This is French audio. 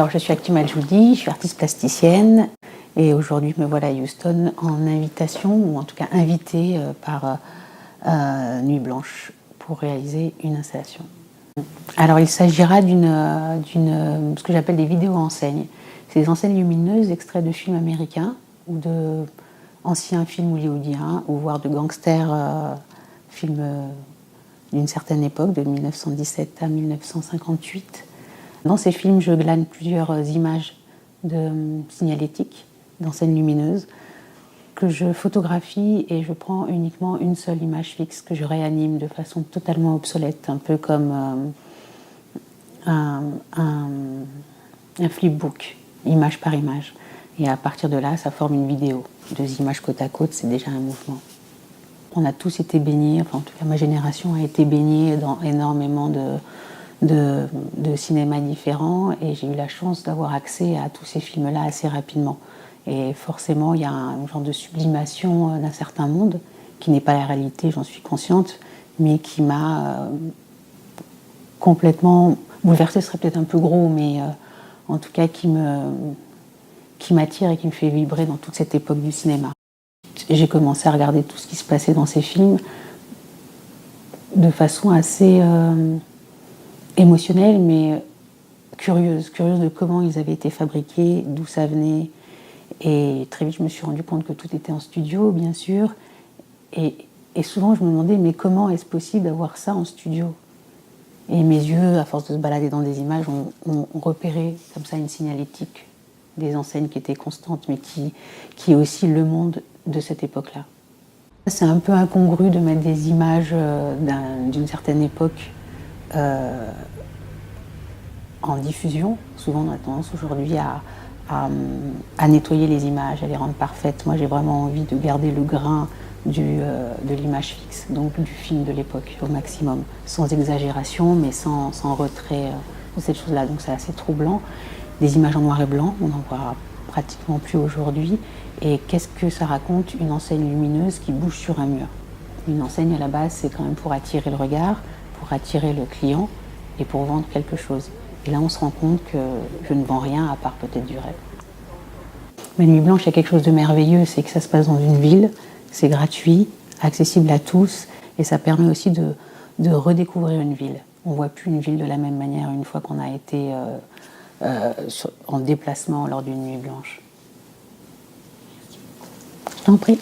Alors, je suis Akima Djoudi, je suis artiste plasticienne et aujourd'hui me voilà à Houston en invitation, ou en tout cas invitée par Nuit Blanche pour réaliser une installation. Alors il s'agira ce que j'appelle des vidéos-enseignes. C'est des enseignes lumineuses extraits de films américains ou de anciens films hollywoodiens ou voire de gangsters, films d'une certaine époque, de 1917 à 1958. Dans ces films, je glane plusieurs images de signalétique, d'enseignes lumineuses, que je photographie et je prends uniquement une seule image fixe que je réanime de façon totalement obsolète, un peu comme un flipbook, image par image. Et à partir de là, ça forme une vidéo. Deux images côte à côte, c'est déjà un mouvement. On a tous été baignés, enfin en tout cas ma génération a été baignée dans énormément de cinéma différents et j'ai eu la chance d'avoir accès à tous ces films-là assez rapidement. Et forcément, il y a un genre de sublimation d'un certain monde qui n'est pas la réalité, j'en suis consciente, mais qui m'a complètement bouleversée, ce serait peut-être un peu gros, mais en tout cas qui m'attire et qui me fait vibrer dans toute cette époque du cinéma. J'ai commencé à regarder tout ce qui se passait dans ces films de façon assez émotionnelle, mais curieuse de comment ils avaient été fabriqués, d'où ça venait. Et très vite, je me suis rendu compte que tout était en studio, bien sûr. Et souvent, je me demandais, mais comment est-ce possible d'avoir ça en studio? Et mes yeux, à force de se balader dans des images, ont repéré comme ça une signalétique des enseignes qui étaient constantes, mais qui est aussi le monde de cette époque-là. C'est un peu incongru de mettre des images d'une certaine époque en diffusion. Souvent, on a tendance aujourd'hui à nettoyer les images, à les rendre parfaites. Moi, j'ai vraiment envie de garder le grain de l'image fixe, donc du film de l'époque au maximum, sans exagération, mais sans retrait de cette chose-là. Donc c'est assez troublant. Des images en noir et blanc, on n'en voit pratiquement plus aujourd'hui. Et qu'est-ce que ça raconte, une enseigne lumineuse qui bouge sur un mur? Une enseigne, à la base, c'est quand même pour attirer le regard, pour attirer le client et pour vendre quelque chose. Et là, on se rend compte que je ne vends rien à part peut-être du rêve. Mais Nuit Blanche, il y a quelque chose de merveilleux, c'est que ça se passe dans une ville, c'est gratuit, accessible à tous, et ça permet aussi de redécouvrir une ville. On ne voit plus une ville de la même manière une fois qu'on a été en déplacement lors d'une Nuit Blanche. Je t'en prie.